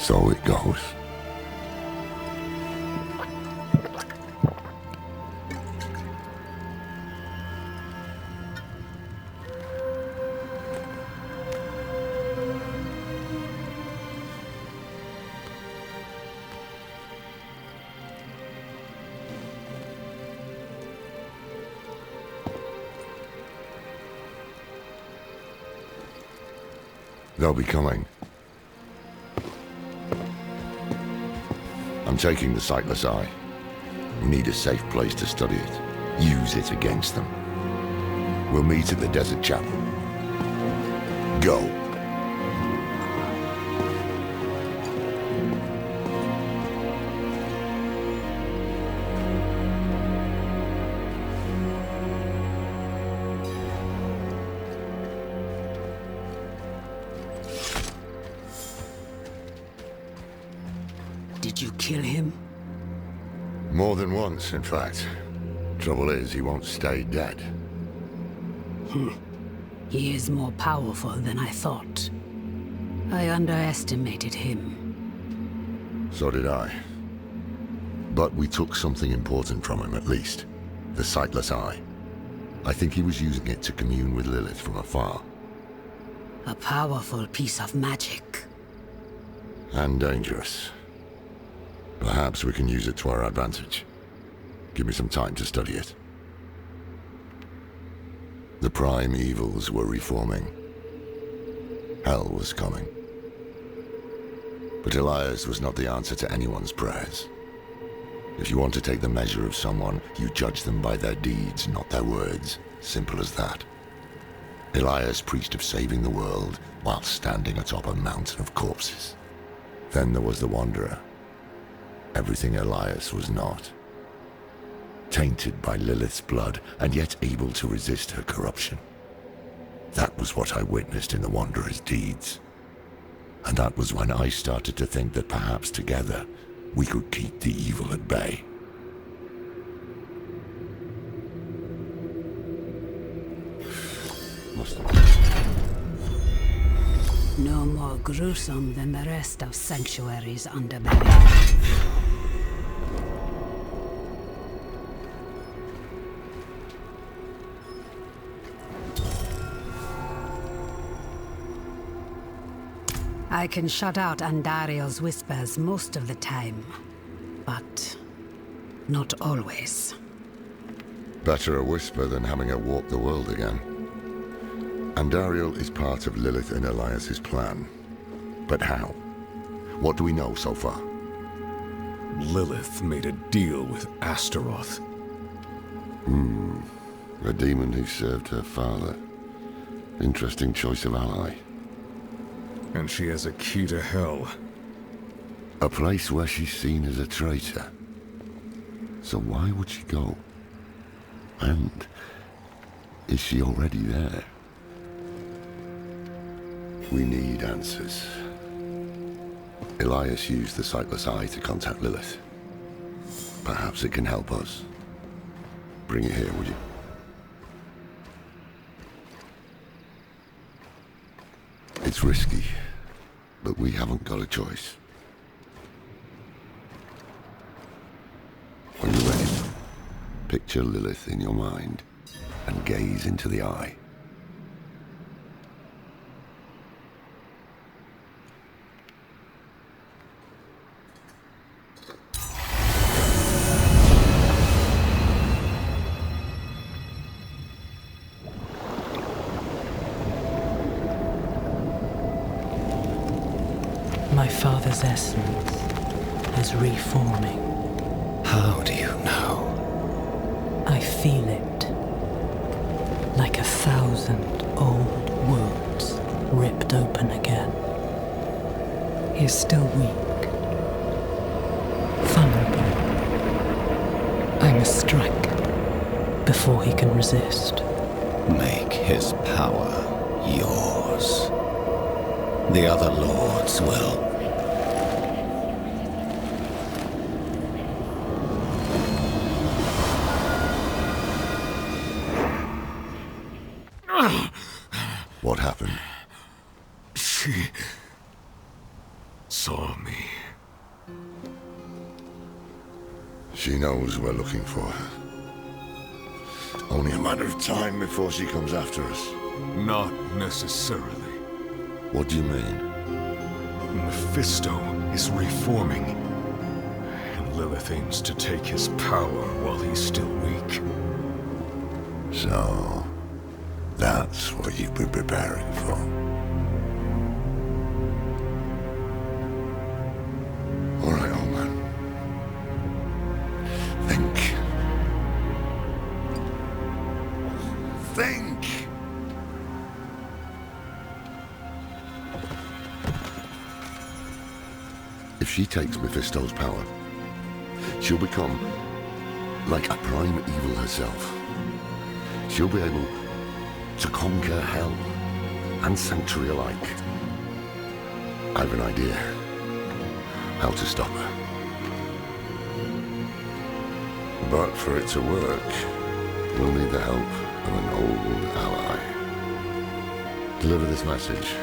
So it goes. They'll be coming. I'm taking the sightless eye. We need a safe place to study it. Use it against them. We'll meet at the desert chapel. Go. Did you kill him? More than once, in fact. Trouble is, he won't stay dead. He is more powerful than I thought. I underestimated him. So did I. But we took something important from him, at least. The sightless eye. I think he was using it to commune with Lilith from afar. A powerful piece of magic. And dangerous. Perhaps we can use it to our advantage. Give me some time to study it. The prime evils were reforming. Hell was coming. But Elias was not the answer to anyone's prayers. If you want to take the measure of someone, you judge them by their deeds, not their words. Simple as that. Elias preached of saving the world while standing atop a mountain of corpses. Then there was the Wanderer. Everything Elias was not. Tainted by Lilith's blood, and yet able to resist her corruption. That was what I witnessed in the Wanderer's deeds. And that was when I started to think that perhaps together, we could keep the evil at bay. No more gruesome than the rest of Sanctuary's underbelly. I can shut out Andariel's whispers most of the time, but not always. Better a whisper than having her walk the world again. Andariel is part of Lilith and Elias's plan. But how? What do we know so far? Lilith made a deal with Astaroth. A demon who served her father. Interesting choice of ally. And she has a key to hell. A place where she's seen as a traitor. So why would she go? And is she already there? We need answers. Elias used the sightless eye to contact Lilith. Perhaps it can help us. Bring it here, would you? It's risky, but we haven't got a choice. When you're ready, picture Lilith in your mind and gaze into the eye. My father's essence is reforming. How do you know? I feel it. Like 1,000 old wounds ripped open again. He is still weak. Vulnerable. I must strike before he can resist. Make his power yours. The other lords will. What happened? She saw me. She knows we're looking for her. Only a matter of time before she comes after us. Not necessarily. What do you mean? Mephisto is reforming, and Lilith aims to take his power while he's still weak. So, that's what you've been preparing for. All right, old man. Think. Think! If she takes Mephisto's power, she'll become like a prime evil herself. She'll be able to conquer hell and sanctuary alike. I have an idea how to stop her. But for it to work, we'll need the help of an old ally. Deliver this message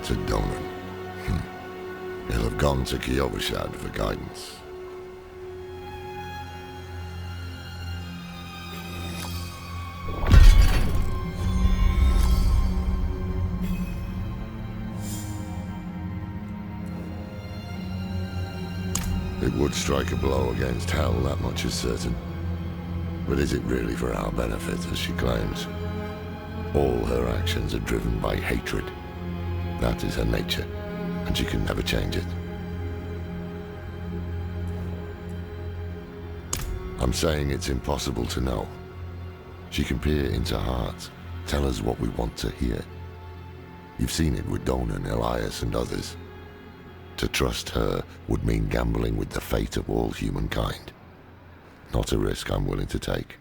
to Donan. He'll have gone to Kyovashad for guidance. It would strike a blow against Hell, that much is certain. But is it really for our benefit, as she claims? All her actions are driven by hatred. That is her nature, and she can never change it. I'm saying it's impossible to know. She can peer into hearts, tell us what we want to hear. You've seen it with Donan, Elias, and others. To trust her would mean gambling with the fate of all humankind. Not a risk I'm willing to take.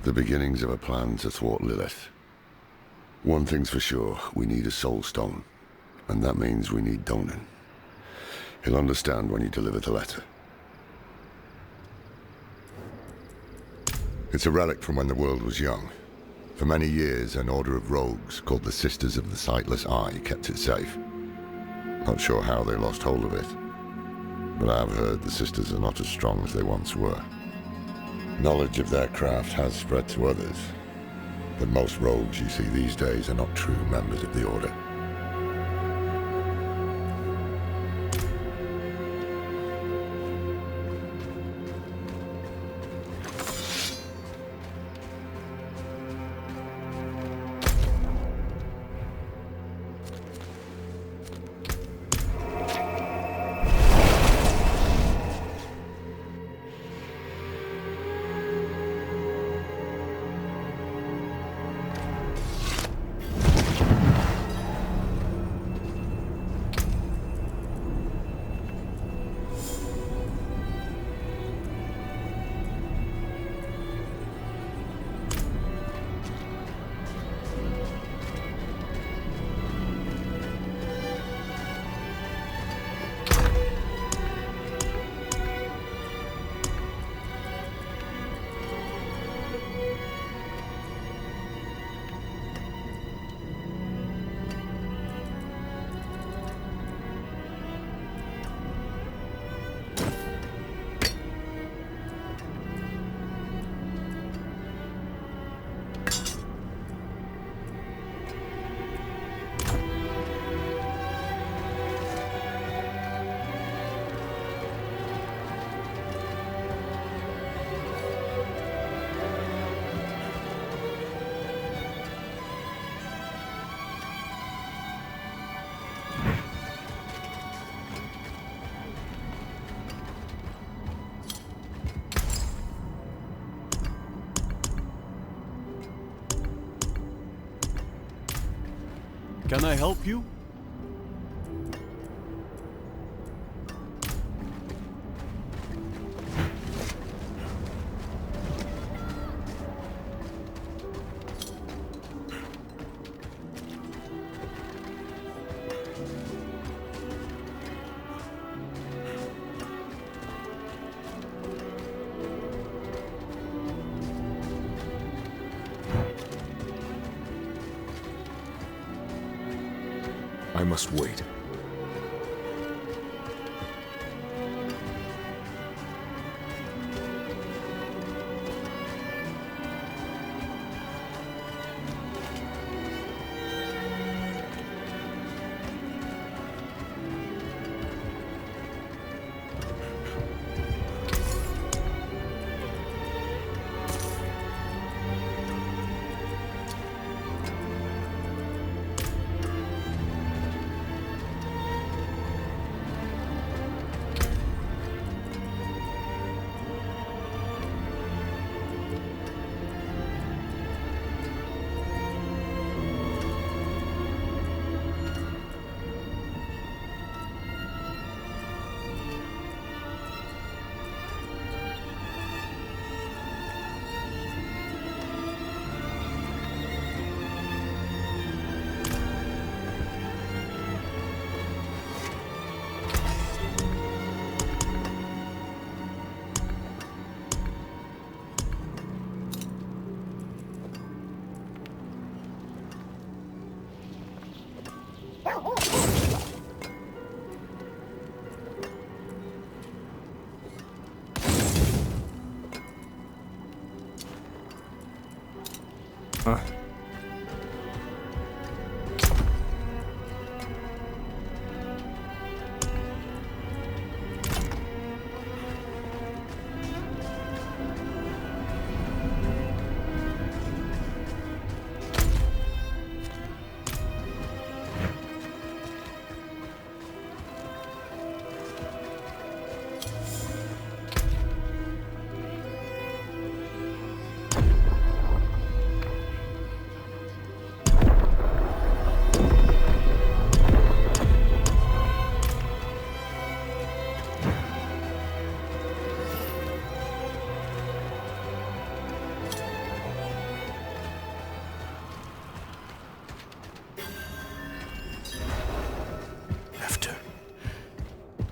The beginnings of a plan to thwart Lilith. One thing's for sure, we need a soul stone. And that means we need Donan. He'll understand when you deliver the letter. It's a relic from when the world was young. For many years, an order of rogues called the Sisters of the Sightless Eye kept it safe. Not sure how they lost hold of it, but I've heard the Sisters are not as strong as they once were. Knowledge of their craft has spread to others, but most rogues you see these days are not true members of the Order. Can I help you? I must wait.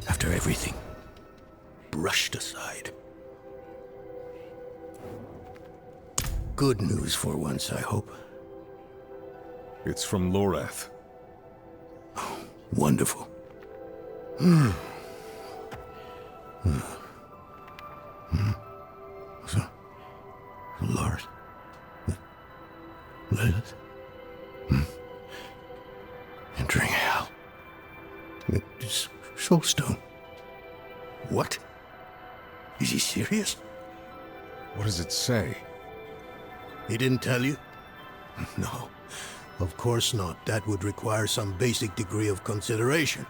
After everything brushed aside. Good news for once, I hope. It's from Lorath. Wonderful. So, Lord. Lilith. Entering hell. It's Soulstone. What? Is he serious? What does it say? He didn't tell you? No, of course not. That would require some basic degree of consideration.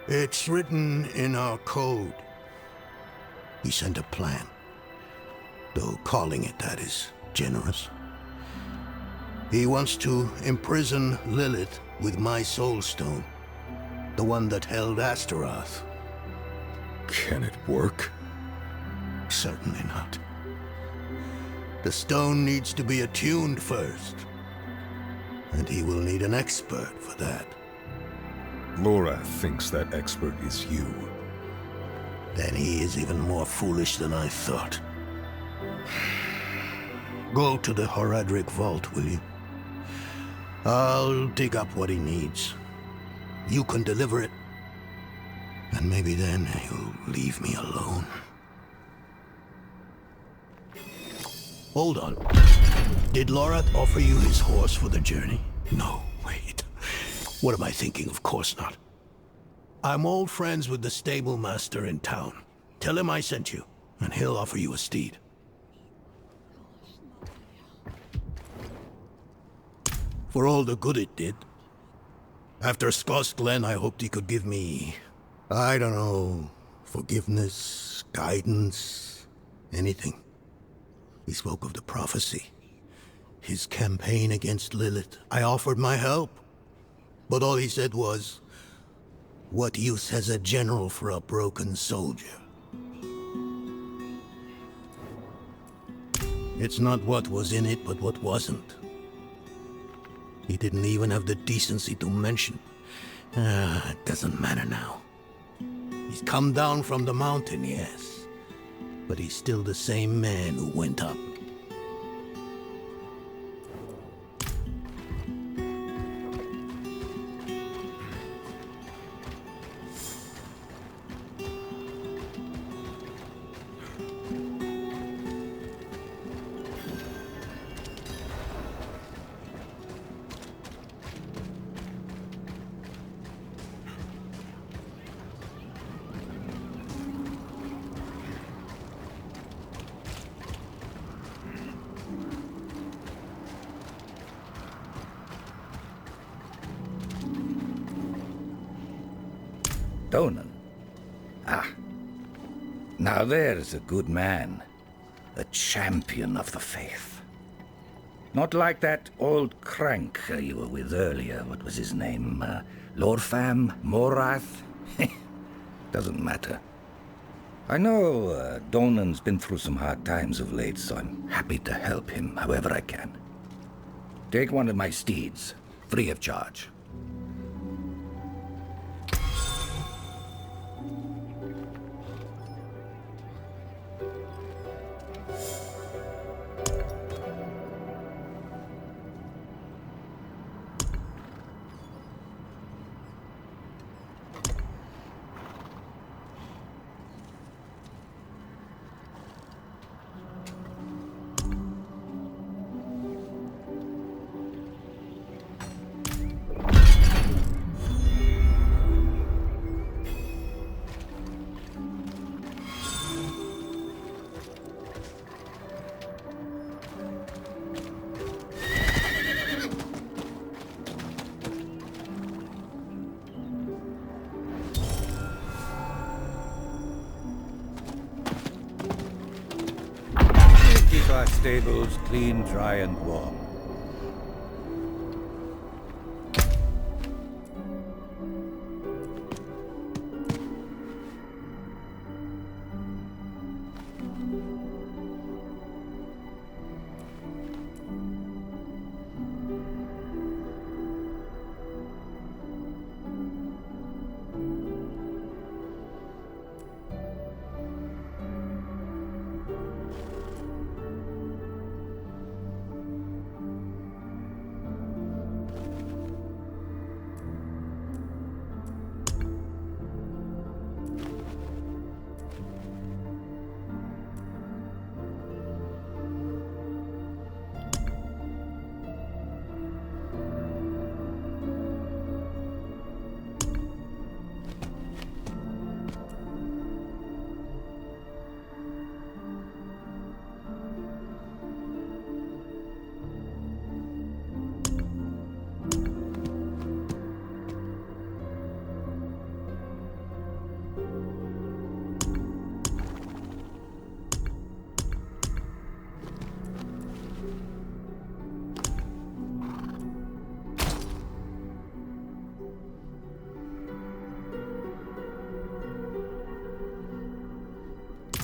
It's written in our code. He sent a plan. Though calling it that is generous. He wants to imprison Lilith with my Soulstone. The one that held Astaroth. Can it work? Certainly not. The stone needs to be attuned first. And he will need an expert for that. Lorath thinks that expert is you. Then he is even more foolish than I thought. Go to the Horadric vault, will you? I'll dig up what he needs. You can deliver it. And maybe then he'll leave me alone. Hold on. Did Lorath offer you his horse for the journey? No, wait. What am I thinking? Of course not. I'm old friends with the stable master in town. Tell him I sent you, and he'll offer you a steed. For all the good it did. After Skoss Glen, I hoped he could give me, I don't know, forgiveness, guidance, anything. He spoke of the prophecy, his campaign against Lilith. I offered my help, but all he said was, "What use has a general for a broken soldier?" It's not what was in it, but what wasn't. He didn't even have the decency to mention. It doesn't matter now. He's come down from the mountain, yes. But he's still the same man who went up. Donan. Ah. Now there's a good man. A champion of the faith. Not like that old crank you were with earlier. What was his name? Lorfam? Morath? Doesn't matter. I know Donan's been through some hard times of late, so I'm happy to help him however I can. Take one of my steeds, free of charge. Keep our stables clean, dry, and warm.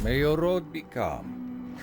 May your road be calm.